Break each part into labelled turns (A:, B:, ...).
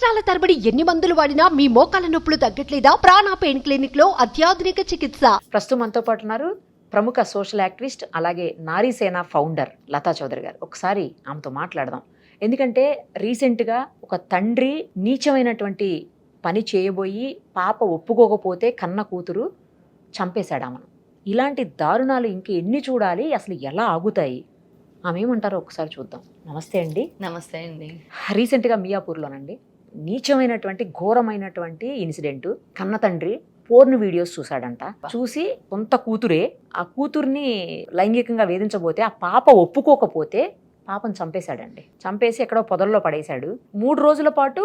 A: సంవత్సరాల తరబడి ఎన్ని మందులు వాడినా మీ మోకాల నొప్పులు తగ్గట్లేదా? ప్రాణ పెయిన్ క్లినిక్ లో అత్యాధునిక చికిత్స.
B: ప్రస్తుతం మనతో పాటు ఉన్నారు ప్రముఖ సోషల్ యాక్టివిస్ట్ అలాగే నారీసేన ఫౌండర్ లతా చౌదరి గారు. ఒకసారి ఆమెతో మాట్లాడదాం. ఎందుకంటే రీసెంట్గా ఒక తండ్రి నీచమైనటువంటి పని చేయబోయి పాప ఒప్పుకోకపోతే కన్న కూతురు చంపేశాడు ఆమెను. ఇలాంటి దారుణాలు ఇంక ఎన్ని చూడాలి, అసలు ఎలా ఆగుతాయి? ఆమె ఏమంటారో ఒకసారి చూద్దాం. నమస్తే అండి.
C: నమస్తే అండి.
B: రీసెంట్గా మియాపూర్లోనండి నీచమైనటువంటి ఘోరమైనటువంటి ఇన్సిడెంట్. కన్న తండ్రి పోర్న్ వీడియోస్ చూశాడంట. చూసి సొంత కూతురే ఆ కూతుర్ని లైంగికంగా వేధించబోతే ఆ పాప ఒప్పుకోకపోతే పాపను చంపేశాడండి. చంపేసి ఎక్కడో పొదల్లో పడేశాడు. 3 రోజుల పాటు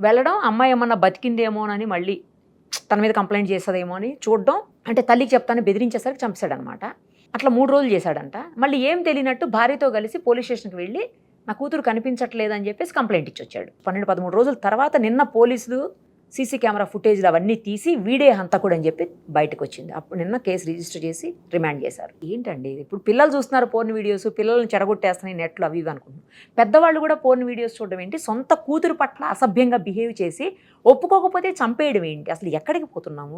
B: వెళ్ళడం, అమ్మాయి ఏమన్నా బతికిందేమోనని మళ్ళీ తన మీద కంప్లైంట్ చేస్తుందేమో అని చూడడం, అంటే తల్లికి చెప్తాను బెదిరించేసరికి చంపేశాడనమాట. అట్లా 3 రోజులు చేశాడంట. మళ్ళీ ఏం తెలియనట్టు భార్యతో కలిసి పోలీస్ స్టేషన్కి వెళ్ళి నా కూతురు కనిపించట్లేదని చెప్పేసి కంప్లైంట్ ఇచ్చి వచ్చాడు. 12-13 రోజుల తర్వాత నిన్న పోలీసులు సీసీ కెమెరా ఫుటేజ్లు అవన్నీ తీసి వీడే హంతకుడు అని చెప్పి బయటకు వచ్చింది. అప్పుడు నిన్న కేసు రిజిస్టర్ చేసి రిమాండ్ చేశారు. ఏంటండి ఇప్పుడు పిల్లలు చూస్తున్నారు పోర్న్ వీడియోస్, పిల్లల్ని చెడగొట్టేస్తున్నాయి నెట్లు అవి ఇవి అనుకుంటున్నాం. పెద్దవాళ్ళు కూడా పోర్న్ వీడియోస్ చూడడం ఏంటి? సొంత కూతురు పట్ల అసభ్యంగా బిహేవ్ చేసి ఒప్పుకోకపోతే చంపేయడం ఏంటి? అసలు ఎక్కడికి పోతున్నాము,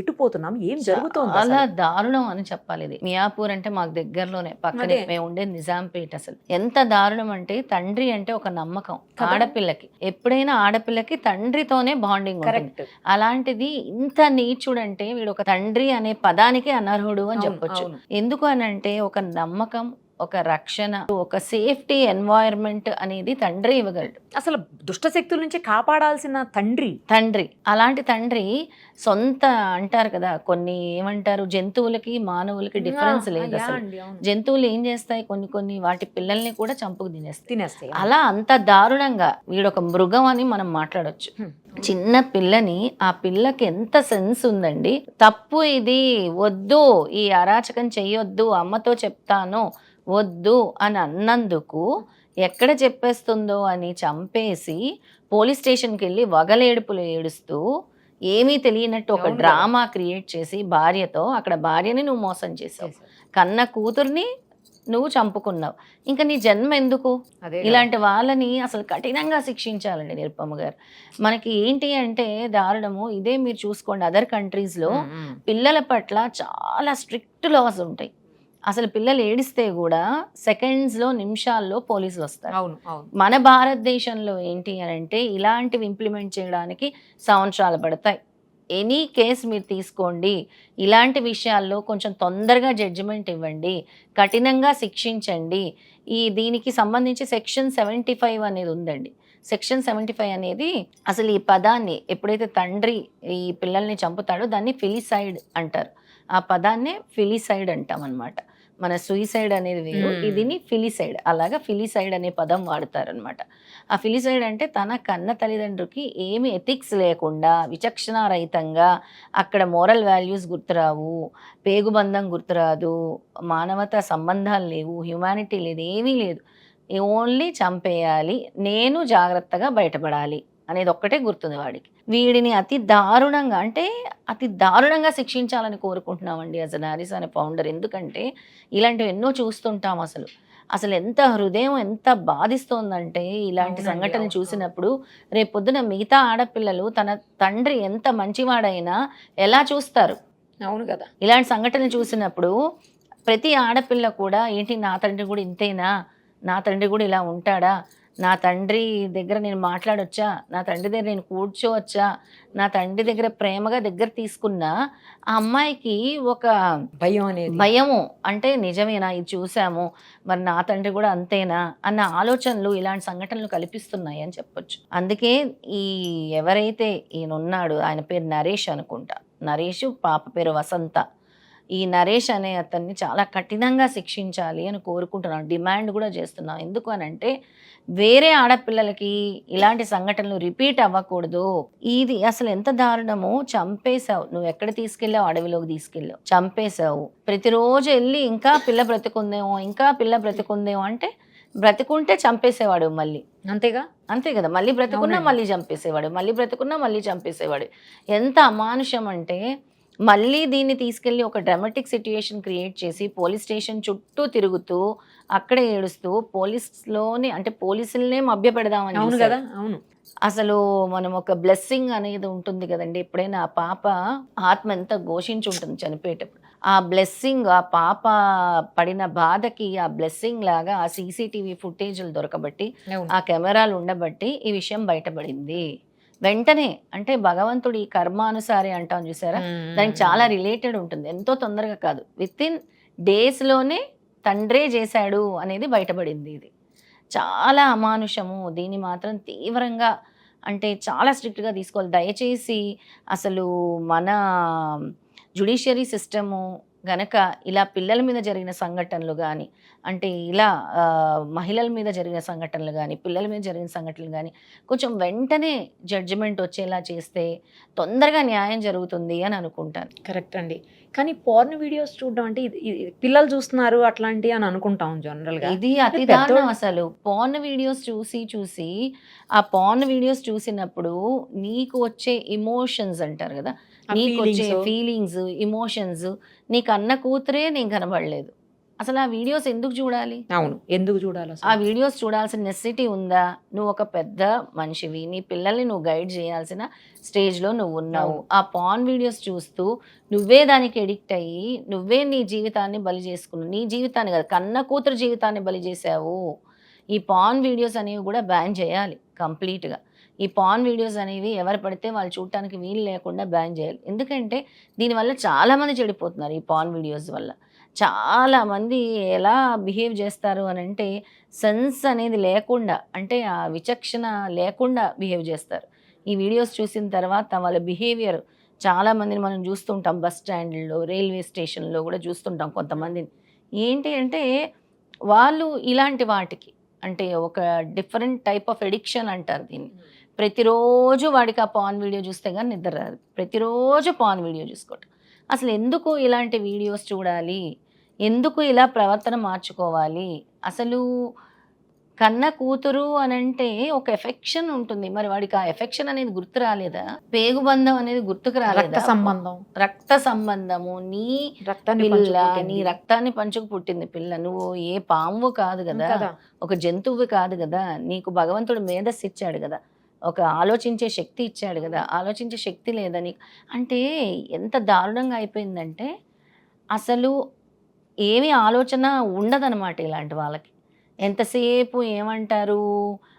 B: ఎటు పోతున్నాము, ఏం జరుగుతుంది?
C: అలా దారుణం అని చెప్పాలి. ఇది మియాపూర్ అంటే మాకు దగ్గరలోనే, పక్కనే మేము ఉండేది నిజాంపేట. అసలు ఎంత దారుణం అంటే, తండ్రి అంటే ఒక నమ్మకం ఆడపిల్లకి. ఎప్పుడైనా ఆడపిల్లకి తండ్రితోనే బాండింగ్ ఉంటుంది. అలాంటిది ఇంత నీచుడంటే వీడు ఒక తండ్రి అనే పదానికి అనర్హుడు అని చెప్పొచ్చు. ఎందుకు అని అంటే ఒక నమ్మకం, ఒక రక్షణ, ఒక సేఫ్టీ ఎన్వైరన్మెంట్ అనేది తండ్రి ఇవ్వగలడు.
B: అసలు దుష్ట శక్తుల నుంచి కాపాడాల్సిన తండ్రి
C: అలాంటి తండ్రి సొంత అంటారు కదా, కొన్ని ఏమంటారు, జంతువులకి మానవులకి డిఫరెన్స్ లేదు. అసలు జంతువులు ఏం చేస్తాయి, కొన్ని వాటి పిల్లల్ని కూడా చంపుకు తినేస్తాయి. అలా అంత దారుణంగా వీడొక మృగం అని మనం మాట్లాడొచ్చు. చిన్న పిల్లని, ఆ పిల్లకి ఎంత సెన్స్ ఉందండి. తప్పు ఇది, వద్దు, ఈ అరాచకం చెయ్యొద్దు, అమ్మతో చెప్తాను, వద్దు అని అన్నందుకు ఎక్కడ చెప్పేస్తుందో అని చంపేసి పోలీస్ స్టేషన్కి వెళ్ళి వగలేడుపులు ఏడుస్తూ ఏమీ తెలియనట్టు ఒక డ్రామా క్రియేట్ చేసి భార్యతో, అక్కడ భార్యని నువ్వు మోసం చేసావు, కన్న కూతుర్ని నువ్వు చంపుకున్నావు, ఇంకా నీ జన్మ ఎందుకు? ఇలాంటి వాళ్ళని అసలు కఠినంగా శిక్షించాలండి నిరుపమ గారు. మనకి ఏంటి అంటే దారుణము ఇదే. మీరు చూసుకోండి, అదర్ కంట్రీస్లో పిల్లల పట్ల చాలా స్ట్రిక్ట్ లాస్ ఉంటాయి. అసలు పిల్లలు ఏడిస్తే కూడా సెకండ్స్లో, నిమిషాల్లో పోలీసులు వస్తారు. మన భారతదేశంలో ఏంటి అని అంటే ఇలాంటివి ఇంప్లిమెంట్ చేయడానికి సంవత్సరాలు పడతాయి. ఎనీ కేసు మీరు తీసుకోండి, ఇలాంటి విషయాల్లో కొంచెం తొందరగా జడ్జిమెంట్ ఇవ్వండి, కఠినంగా శిక్షించండి. దీనికి సంబంధించి సెక్షన్ 75 అనేది ఉందండి. సెక్షన్ 75 అనేది అసలు ఈ పదాన్ని ఎప్పుడైతే తండ్రి ఈ పిల్లల్ని చంపుతాడో దాన్ని ఫిలిసైడ్ అంటారు. ఆ పదాన్నే ఫిలిసైడ్ అంటాం అనమాట. మన సూయిసైడ్ అనేది వేరు, ఇదిని ఫిలిసైడ్. అలాగా ఫిలిసైడ్ అనే పదం వాడతారనమాట. ఆ ఫిలిసైడ్ అంటే తన కన్న తల్లిదండ్రులకి ఏమి ఎథిక్స్ లేకుండా, విచక్షణారహితంగా, అక్కడ మోరల్ వాల్యూస్ గుర్తురావు, పేగుబంధం గుర్తురాదు, మానవతా సంబంధాలు లేవు, హ్యుమానిటీ లేదు, ఏమీ లేదు, ఓన్లీ చంపేయాలి, నేను జాగ్రత్తగా బయటపడాలి అనేది ఒక్కటే గుర్తుంది వాడికి. వీడిని అతి దారుణంగా శిక్షించాలని కోరుకుంటున్నామండి యాజ్ అ నారీసేన ఫౌండర్. ఎందుకంటే ఇలాంటివి ఎన్నో చూస్తుంటాం. అసలు ఎంత హృదయం ఎంత బాధిస్తోందంటే ఇలాంటి సంఘటనలు చూసినప్పుడు రేపు పొద్దున మిగతా ఆడపిల్లలు తన తండ్రి ఎంత మంచివాడైనా ఎలా చూస్తారు?
B: అవును కదా.
C: ఇలాంటి సంఘటనలు చూసినప్పుడు ప్రతి ఆడపిల్ల కూడా ఏంటి, నా తండ్రి కూడా ఇంతేనా, నా తండ్రి కూడా ఇలా ఉంటాడా, నా తండ్రి దగ్గర నేను మాట్లాడొచ్చా, నా తండ్రి దగ్గర నేను కూర్చోవచ్చా, నా తండ్రి దగ్గర ప్రేమగా దగ్గర తీసుకున్నా ఆ అమ్మాయికి ఒక భయము, అంటే నిజమేనా, ఇది చూసాము, మరి నా తండ్రి కూడా అంతేనా అన్న ఆలోచనలు ఇలాంటి సంఘటనలు కల్పిస్తున్నాయి అని చెప్పొచ్చు. అందుకే ఎవరైతే ఈయన ఉన్నాడు, ఆయన పేరు నరేష్ అనుకుంటా, నరేష్, పాప పేరు వసంత, ఈ నరేష్ అనే అతన్ని చాలా కఠినంగా శిక్షించాలి అని కోరుకుంటున్నాను, డిమాండ్ కూడా చేస్తున్నాను. ఎందుకు అని అంటే వేరే ఆడపిల్లలకి ఇలాంటి సంఘటనలు రిపీట్ అవ్వకూడదు. ఇది అసలు ఎంత దారుణమో, చంపేశావు, నువ్వు ఎక్కడ తీసుకెళ్ళావు, అడవిలోకి తీసుకెళ్ళావు, చంపేశావు, ప్రతిరోజు వెళ్ళి ఇంకా పిల్ల బ్రతికుందేమో అంటే బ్రతికుంటే చంపేసేవాడు మళ్ళీ, అంతే కదా, మళ్ళీ బ్రతికున్నా మళ్ళీ చంపేసేవాడు, మళ్ళీ బ్రతికున్నా మళ్ళీ చంపేసేవాడు. ఎంత అమానుషం అంటే మళ్ళీ దీన్ని తీసుకెళ్ళి ఒక డ్రామాటిక్ సిట్యుయేషన్ క్రియేట్ చేసి పోలీస్ స్టేషన్ చుట్టూ తిరుగుతూ అక్కడే ఏడుస్తూ పోలీసులోని అంటే పోలీసులనే మభ్య పెడదామని
B: అవును
C: చూశారు.
B: కదా, అవును.
C: అసలు మనం ఒక బ్లెస్సింగ్ అనేది ఉంటుంది కదండి. ఎప్పుడైనా ఆ పాప ఆత్మ ఎంత ఘోషించి ఉంటుంది చనిపోయేటప్పుడు. ఆ బ్లెస్సింగ్, ఆ పాప పడిన బాధకి ఆ బ్లెస్సింగ్ లాగా ఆ సీసీటీవీ ఫుటేజ్లు దొరకబట్టి,
B: అవును.
C: ఆ కెమెరాలు ఉండబట్టి ఈ విషయం బయటపడింది. వెంటనే అంటే భగవంతుడు ఈ కర్మానుసారి అంటాం చూసారా, దానికి చాలా రిలేటెడ్ ఉంటుంది. ఎంతో తొందరగా కాదు, విత్ ఇన్ డేస్లోనే తండ్రే చేశాడు అనేది బయటపడింది. ఇది చాలా అమానుషము. దీన్ని మాత్రం తీవ్రంగా అంటే చాలా స్ట్రిక్ట్గా తీసుకోవాలి. దయచేసి అసలు మన జ్యుడిషియరీ సిస్టము గనక ఇలా పిల్లల మీద జరిగిన సంఘటనలు కానీ, అంటే ఇలా మహిళల మీద జరిగిన సంఘటనలు కానీ, పిల్లల మీద జరిగిన సంఘటనలు కానీ కొంచెం వెంటనే జడ్జిమెంట్ వచ్చేలా చేస్తే తొందరగా న్యాయం జరుగుతుంది అని అనుకుంటాను.
B: కరెక్ట్ అండి. కానీ పోర్న్ వీడియోస్ చూడడం అంటే ఇది పిల్లలు చూస్తున్నారు అట్లాంటి అని అనుకుంటాం జనరల్గా.
C: ఇది అతి దారుణం. అసలు పార్న్ వీడియోస్ చూసి ఆ పార్న్ వీడియోస్ చూసినప్పుడు నీకు వచ్చే ఇమోషన్స్ అంటారు కదా, నీకు వచ్చే ఫీలింగ్స్, ఇమోషన్స్, నీకు అన్న కూతురే నేను కనబడలేదు. అసలు ఆ వీడియోస్ ఎందుకు చూడాలి?
B: అవును, ఎందుకు చూడాలి?
C: ఆ వీడియోస్ చూడాల్సిన నెసెసిటీ ఉందా? నువ్వు ఒక పెద్ద మనిషివి, నీ పిల్లల్ని నువ్వు గైడ్ చేయాల్సిన స్టేజ్లో నువ్వు ఉన్నావు. ఆ పాన్ వీడియోస్ చూస్తూ నువ్వే దానికి ఎడిక్ట్ అయ్యి నువ్వే నీ జీవితాన్ని బలి చేసుకున్నావు. నీ జీవితాన్ని కాదు, కన్న కూతురు జీవితాన్ని బలి చేసావు. ఈ పాన్ వీడియోస్ అనేవి కూడా బ్యాన్ చేయాలి కంప్లీట్గా. ఈ పాన్ వీడియోస్ అనేవి ఎవరు పడితే వాళ్ళు చూడటానికి వీలు లేకుండా బ్యాన్ చేయాలి. ఎందుకంటే దీనివల్ల చాలామంది చెడిపోతున్నారు. ఈ పాన్ వీడియోస్ వల్ల చాలామంది ఎలా బిహేవ్ చేస్తారు అని అంటే సెన్స్ అనేది లేకుండా, అంటే ఆ విచక్షణ లేకుండా బిహేవ్ చేస్తారు. ఈ వీడియోస్ చూసిన తర్వాత వాళ్ళ బిహేవియర్ చాలామందిని మనం చూస్తుంటాం. బస్ స్టాండ్లో, రైల్వే స్టేషన్లో కూడా చూస్తుంటాం కొంతమందిని. ఏంటి అంటే వాళ్ళు ఇలాంటి వాటికి అంటే ఒక డిఫరెంట్ టైప్ ఆఫ్ ఎడిక్షన్ అంటారు దీన్ని. ప్రతిరోజు వాడికి ఆ పాన్ వీడియో చూస్తే కానీ నిద్ర రాదు. ప్రతిరోజు పాన్ వీడియో చూసుకోవటం. అసలు ఎందుకు ఇలాంటి వీడియోస్ చూడాలి? ఎందుకు ఇలా ప్రవర్తన మార్చుకోవాలి? అసలు కన్న కూతురు అని అంటే ఒక ఎఫెక్షన్ ఉంటుంది. మరి వాడికి ఆ ఎఫెక్షన్ అనేది గుర్తు రాలేదా? పేగుబంధం అనేది గుర్తుకు రాలేదా? రక్త సంబంధము, నీ పిల్ల, నీ రక్తాన్ని పంచుకు పుట్టింది పిల్ల. నువ్వు ఏ పాము కాదు కదా, ఒక జంతువు కాదు కదా. నీకు భగవంతుడు మేధస్సు ఇచ్చాడు కదా, ఒక ఆలోచించే శక్తి ఇచ్చాడు కదా. ఆలోచించే శక్తి లేదా నీకు? అంటే ఎంత దారుణంగా అయిపోయిందంటే అసలు ఏమీ ఆలోచన ఉండదన్నమాట ఇలాంటి వాళ్ళకి. ఎంతసేపు ఏమంటారు,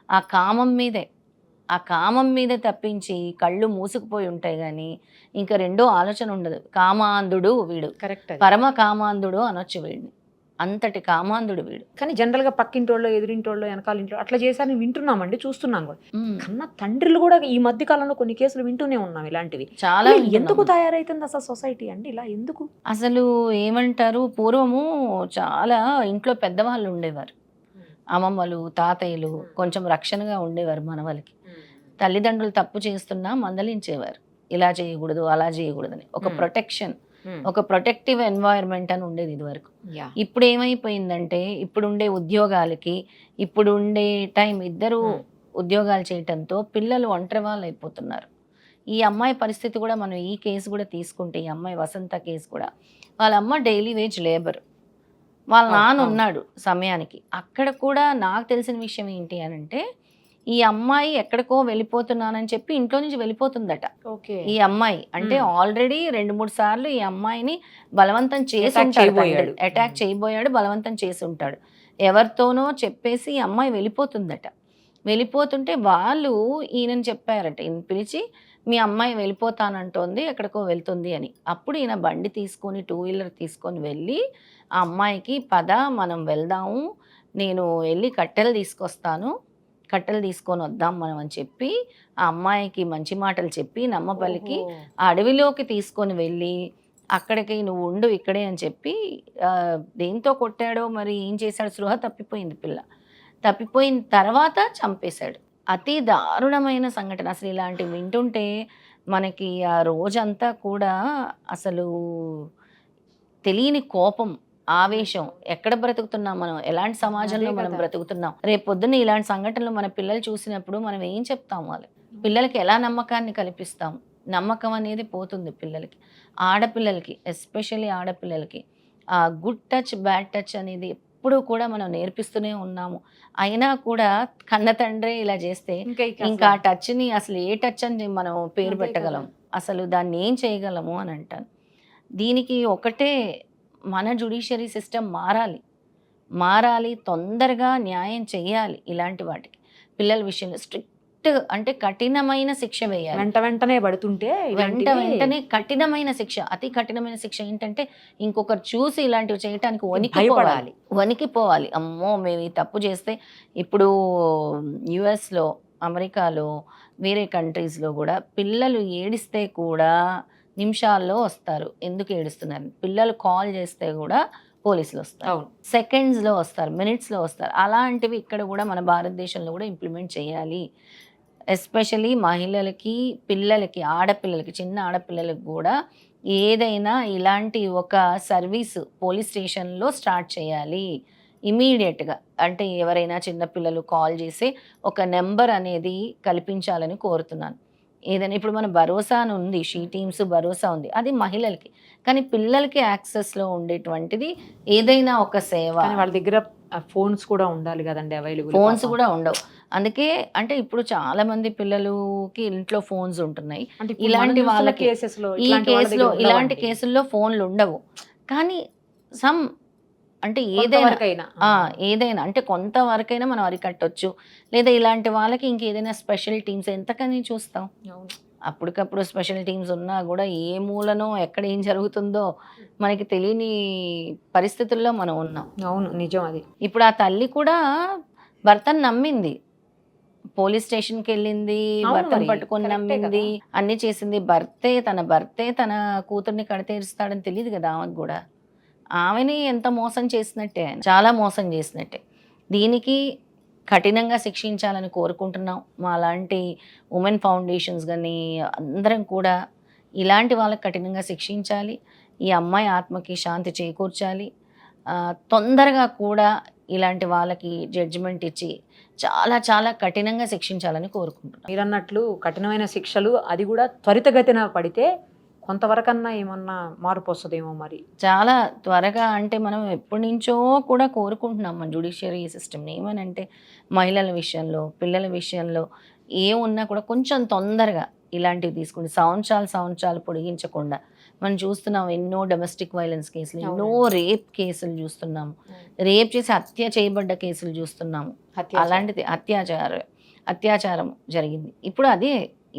C: ఆ కామం మీదే తప్పించి కళ్ళు మూసుకుపోయి ఉంటాయి కానీ ఇంకా రెండో ఆలోచన ఉండదు. కామాంధుడు వీడు, కరెక్ట్, పరమ కామాంధుడు అనొచ్చు వీడిని. అంతటి కామాంధుడు వీడు.
B: కానీ జనరల్గా పక్కింటోళ్ళు, ఎదురింటోళ్ళు, వెనకాల ఇంట్లో అట్లా చేశారని వింటున్నామండి, చూస్తున్నాం కూడా. కన్నా తండ్రులు కూడా ఈ మధ్య కాలంలో కొన్ని కేసులు వింటూనే ఉన్నాం ఇలాంటివి.
C: చాలా.
B: ఎందుకు తయారైతుంది అసలు సొసైటీ అండి ఇలా? ఎందుకు
C: అసలు ఏమంటారు, పూర్వము చాలా ఇంట్లో పెద్దవాళ్ళు ఉండేవారు, అమ్మమ్మలు, తాతయ్యలు, కొంచెం రక్షణగా ఉండేవారు మనవలకి. తల్లిదండ్రులు తప్పు చేస్తున్నా మందలించేవారు, ఇలా చేయకూడదు అలా చేయకూడదని. ఒక ప్రొటెక్షన్, ఒక ప్రొటెక్టివ్ ఎన్వైరన్మెంట్ అని ఉండేది ఇది వరకు. ఇప్పుడు ఏమైపోయిందంటే ఇప్పుడుండే ఉద్యోగాలకి, ఇప్పుడుండే టైం, ఇద్దరు ఉద్యోగాలు చేయటంతో పిల్లలు ఒంటరి వాళ్ళు అయిపోతున్నారు. ఈ అమ్మాయి పరిస్థితి కూడా మనం ఈ కేసు కూడా తీసుకుంటే, ఈ అమ్మాయి వసంత కేసు కూడా, వాళ్ళ అమ్మ డైలీ వేజ్ లేబర్, వాళ్ళ నాన్న ఉన్నాడు సమయానికి. అక్కడ కూడా నాకు తెలిసిన విషయం ఏంటి అని అంటే ఈ అమ్మాయి ఎక్కడికో వెళ్ళిపోతున్నానని చెప్పి ఇంట్లో నుంచి వెళ్ళిపోతుందట. ఈ అమ్మాయి అంటే ఆల్రెడీ 2-3 సార్లు ఈ అమ్మాయిని బలవంతం చేసి ఉంటాడు, అటాక్ చేయబోయాడు, బలవంతం చేసి ఉంటాడు. ఎవరితోనో చెప్పేసి ఈ అమ్మాయి వెళ్ళిపోతుందట. వెళ్ళిపోతుంటే వాళ్ళు ఈయనని చెప్పారట, ఈయన పిలిచి మీ అమ్మాయి వెళ్ళిపోతానంటోంది, ఎక్కడికో వెళ్తుంది అని. అప్పుడు ఈయన బండి తీసుకొని, 2 వీలర్ తీసుకొని వెళ్ళి ఆ అమ్మాయికి పద మనం వెళ్దాము, నేను వెళ్ళి కట్టెలు తీసుకొస్తాను, కట్టెలు తీసుకొని వద్దాం మనం అని చెప్పి ఆ అమ్మాయికి మంచి మాటలు చెప్పి నమ్మపల్లికి ఆ అడవిలోకి తీసుకొని వెళ్ళి అక్కడికి నువ్వు ఉండు ఇక్కడే అని చెప్పి దేంతో కొట్టాడో మరి ఏం చేశాడు, స్పృహ తప్పిపోయింది పిల్ల. తప్పిపోయిన తర్వాత చంపేశాడు. అతి దారుణమైన సంఘటన. అసలు ఇలాంటివి వింటుంటే మనకి ఆ రోజంతా కూడా అసలు తెలియని కోపం, ఆవేశం. ఎక్కడ బ్రతుకుతున్నాం మనం, ఎలాంటి సమాజంలో మనం బ్రతుకుతున్నాం, రేపు పొద్దున్న ఇలాంటి సంఘటనలు మన పిల్లలు చూసినప్పుడు మనం ఏం చెప్తాం? వాళ్ళకి పిల్లలకి ఎలా నమ్మకాన్ని కల్పిస్తాం? నమ్మకం అనేది పోతుంది పిల్లలకి. ఆడపిల్లలకి ఎస్పెషల్లీ ఆడపిల్లలకి గుడ్ టచ్ బ్యాడ్ టచ్ అనేది ఎప్పుడూ కూడా మనం నేర్పిస్తూనే ఉన్నాము. అయినా కూడా కన్న తండ్రి ఇలా చేస్తే ఇంకా ఆ టచ్ని అసలు ఏ టచ్ అని మనం పేరు పెట్టగలం, అసలు దాన్ని ఏం చేయగలము అని అంటాను. దీనికి ఒకటే, మన జ్యుడిషియరీ సిస్టమ్ మారాలి, తొందరగా న్యాయం చేయాలి. ఇలాంటి వాటికి పిల్లల విషయంలో స్ట్రిక్ట్ అంటే కఠినమైన శిక్ష వేయాలి.
B: వెంటనే పడుతుంటే
C: వెంటనే కఠినమైన శిక్ష, అతి కఠినమైన శిక్ష. ఏంటంటే ఇంకొకరు చూసి ఇలాంటివి చేయటానికి వణికిపోవాలి. అమ్మో మేము ఈ తప్పు చేస్తే, ఇప్పుడు యుఎస్లో, అమెరికాలో, వేరే కంట్రీస్లో కూడా పిల్లలు ఏడిస్తే కూడా నిమిషాల్లో వస్తారు. ఎందుకు ఏడుస్తున్నారు? పిల్లలు కాల్ చేస్తే కూడా పోలీసులు వస్తారు, సెకండ్స్లో వస్తారు, మినిట్స్లో వస్తారు. అలాంటివి ఇక్కడ కూడా మన భారతదేశంలో కూడా ఇంప్లిమెంట్ చేయాలి. ఎస్పెషలీ మహిళలకి, పిల్లలకి, ఆడపిల్లలకి, చిన్న ఆడపిల్లలకి కూడా ఏదైనా ఇలాంటి ఒక సర్వీసు పోలీస్ స్టేషన్లో స్టార్ట్ చేయాలి ఇమీడియట్గా. అంటే ఎవరైనా చిన్నపిల్లలు కాల్ చేసి ఒక నెంబర్ అనేది కల్పించాలని కోరుతున్నాను. ఏదైనా ఇప్పుడు మన భరోసా అని ఉంది, షీ టీమ్స్ భరోసా ఉంది, అది మహిళలకి. కానీ పిల్లలకి యాక్సెస్లో ఉండేటువంటిది ఏదైనా ఒక సేవ.
B: వాళ్ళ దగ్గర ఫోన్స్ కూడా ఉండాలి కదండి, అవైలబుల్.
C: ఫోన్స్ కూడా ఉండవు. అందుకే అంటే ఇప్పుడు చాలా మంది పిల్లలకి ఇంట్లో ఫోన్స్ ఉంటున్నాయి. ఇలాంటి వాళ్ళకి ఇలాంటి కేసుల్లో ఫోన్లు ఉండవు. కానీ సమ్ అంటే ఏదైనా అంటే కొంతవరకైనా మనం అరికట్టొచ్చు. లేదా ఇలాంటి వాళ్ళకి ఇంకేదైనా స్పెషల్ టీమ్స్ ఎంతకని చూస్తాం. అప్పటికప్పుడు స్పెషల్ టీమ్స్ ఉన్నా కూడా ఏ మూలనో ఎక్కడ ఏం జరుగుతుందో మనకి తెలియని పరిస్థితుల్లో మనం ఉన్నాం.
B: అవును, నిజం అది.
C: ఇప్పుడు ఆ తల్లి కూడా భర్తను నమ్మింది, పోలీస్ స్టేషన్కి వెళ్ళింది, భర్తను పట్టుకొని నమ్మింది, అన్ని చేసింది. తన భర్తే తన కూతుర్ని కడతీరుస్తాడని తెలియదు కదా ఆమెకు కూడా. ఆమెని ఎంత మోసం చేసినట్టే, చాలా మోసం చేసినట్టే. దీనికి కఠినంగా శిక్షించాలని కోరుకుంటున్నాం. మా లాంటి ఉమెన్ ఫౌండేషన్స్ కానీ అందరం కూడా ఇలాంటి వాళ్ళకి కఠినంగా శిక్షించాలి. ఈ అమ్మాయి ఆత్మకి శాంతి చేకూర్చాలి. తొందరగా కూడా ఇలాంటి వాళ్ళకి జడ్జిమెంట్ ఇచ్చి చాలా చాలా కఠినంగా శిక్షించాలని కోరుకుంటున్నాం.
B: మీరు అన్నట్లు కఠినమైన శిక్షలు, అది కూడా త్వరితగతిన పడితే కొంతవరకన్నా ఏమన్నా మార్పు వస్తుందేమో. మరి
C: చాలా త్వరగా అంటే మనం ఎప్పటి నుంచో కూడా కోరుకుంటున్నాం మన జ్యుడిషియరీ సిస్టమ్ని. ఏమనంటే మహిళల విషయంలో, పిల్లల విషయంలో ఏమున్నా కూడా కొంచెం తొందరగా ఇలాంటివి తీసుకుంటే సంవత్సరాలు పొడిగించకుండా. మనం చూస్తున్నాం ఎన్నో డొమెస్టిక్ వైలెన్స్ కేసులు, ఎన్నో రేప్ కేసులు చూస్తున్నాము, రేప్ చేసి హత్య చేయబడ్డ కేసులు చూస్తున్నాము. అలాంటిది అత్యాచారం జరిగింది. ఇప్పుడు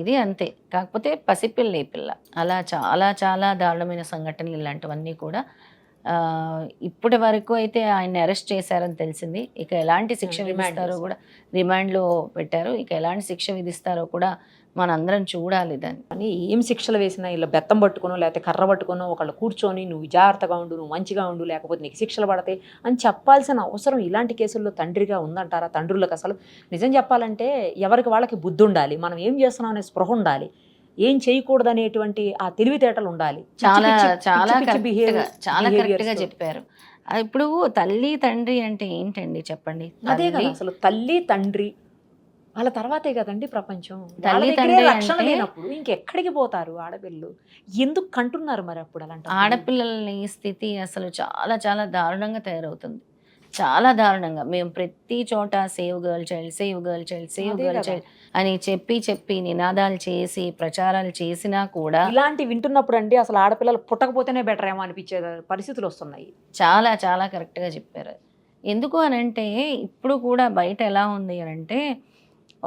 C: ఇది అంతే, కాకపోతే పసిపిల్ల పిల్ల. అలా చాలా చాలా దారుణమైన సంఘటనలు ఇలాంటివన్నీ కూడా. ఇప్పటి వరకు అయితే ఆయన అరెస్ట్ చేశారని తెలిసింది. ఇక ఎలాంటి శిక్ష విధిస్తారో కూడా, రిమాండ్లో పెట్టారు. ఇక ఎలాంటి శిక్ష విధిస్తారో కూడా మనందరం చూడాలి. దాన్ని
B: కానీ ఏం శిక్షలు వేసినా ఇలా బెత్తం పట్టుకునో లేకపోతే కర్ర పట్టుకునో ఒకళ్ళు కూర్చొని నువ్వు జాగ్రత్తగా ఉండు, నువ్వు మంచిగా ఉండు, లేకపోతే నీకు శిక్షలు పడతాయి అని చెప్పాల్సిన అవసరం ఇలాంటి కేసుల్లో తండ్రిగా ఉందంటారా? తండ్రులకు అసలు నిజం చెప్పాలంటే ఎవరికి వాళ్ళకి బుద్ధి ఉండాలి, మనం ఏం చేస్తున్నాం అనే స్పృహ ఉండాలి, ఏం చేయకూడదు అనేటువంటి ఆ తెలివితేటలు ఉండాలి.
C: చాలా కరెక్ట్గా చెప్పారు. ఇప్పుడు తల్లి తండ్రి అంటే ఏంటండి చెప్పండి?
B: అదే కదా అసలు, తల్లి తండ్రి వాళ్ళ తర్వాతే కదండి ప్రపంచం. రక్షణ లేనప్పుడు ఇంకెక్కడికి పోతారు ఆడపిల్లలు? ఎందుకు కంటున్నారు మరి అప్పుడు అలాంటి
C: ఆడపిల్లలని స్థితి? అసలు చాలా చాలా దారుణంగా తయారవుతుంది, చాలా దారుణంగా. మేము ప్రతి చోట సేవ్ గర్ల్ చైల్డ్ అని చెప్పి నినాదాలు చేసి ప్రచారాలు చేసినా కూడా
B: ఇలాంటి వింటున్నప్పుడు అండి అసలు ఆడపిల్లలు పుట్టకపోతేనే బెటర్ ఏమో అనిపించే పరిస్థితులు వస్తున్నాయి.
C: చాలా చాలా కరెక్ట్గా చెప్పారు. ఎందుకు అనంటే ఇప్పుడు కూడా బయట ఎలా ఉంది అనంటే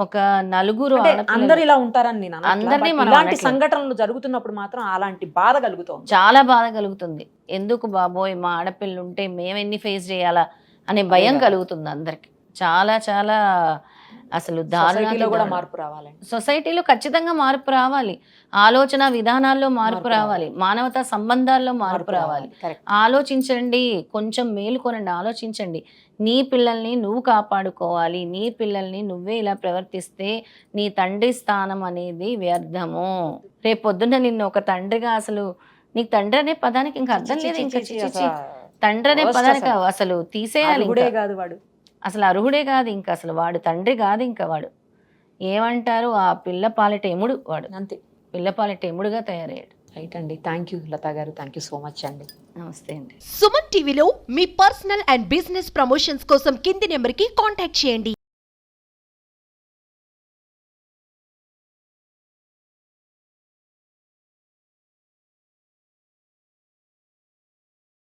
C: ఒక నలుగురు
B: అందరు ఇలా ఉంటారని నేను అందరినీ, ఇలాంటి సంఘటనలు జరుగుతున్నప్పుడు మాత్రం అలాంటి బాధ కలుగుతుంది,
C: చాలా బాధ కలుగుతుంది. ఎందుకు బాబోయ్ మా ఆడపిల్లలు ఉంటే మేమెన్ని ఫేస్ చేయాలా అనే భయం కలుగుతుంది అందరికి. చాలా చాలా అసలు దారుణంగా
B: కూడా మార్పు రావాలి.
C: సొసైటీలో ఖచ్చితంగా మార్పు రావాలి, ఆలోచన విధానాల్లో మార్పు రావాలి, మానవతా సంబంధాల్లో మార్పు రావాలి. ఆలోచించండి, కొంచెం మేలుకొనండి, ఆలోచించండి. నీ పిల్లల్ని నువ్వు కాపాడుకోవాలి, నీ పిల్లల్ని నువ్వే ఇలా ప్రవర్తిస్తే నీ తండ్రి స్థానం అనేది వ్యర్థము. రేపు పొద్దున్న నిన్ను ఒక తండ్రిగా, అసలు నీకు తండ్రి అనే పదానికి ఇంకా అర్థం లేదు. ఇంకా తండ్రి అనే పదానికి అసలు తీసేయాలి.
B: వాడు
C: అసలు అర్హుడే కాదు, ఇంకా అసలు వాడు తండ్రి కాదు. ఇంకా వాడు ఏమంటారు, ఆ పిల్ల పాలిట ఎముడు వాడు.
B: అంతే.
C: పిల్లపాలి టెముడుగా తయారయ్యాడు.
B: రైట్ అండి. థ్యాంక్ యూ లతా గారు, థ్యాంక్ యూ సో మచ్ అండి.
C: నమస్తే అండి.
A: సుమన్ టీవీలో మీ పర్సనల్ అండ్ బిజినెస్ ప్రమోషన్స్ కోసం కింది నెంబర్కి కాంటాక్ట్ చేయండి.